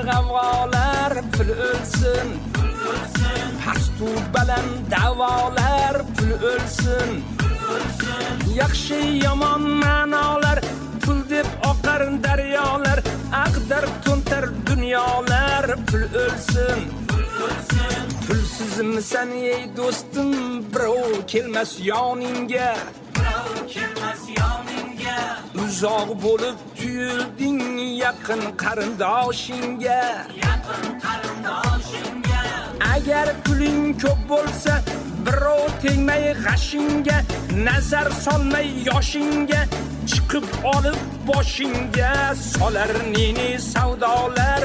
g'avg'olar pul o'lsin. Pastu baland da'volar pul o'lsin. Yaxshi yomon ma'nolar pul deb oqar daryolar, aqdar to'ntar dunyolar pul o'lsin. Pulsizmisan ey do'stim, birov kelmas yoningga. Uzoq bo'lib tuyulding yaqin qarindoshingga. Agar puling ko'p bo'lsa, birov tegmay g'ashingga, nazar solmay yoshingga, chiqib olib boshingga solar nini savdolar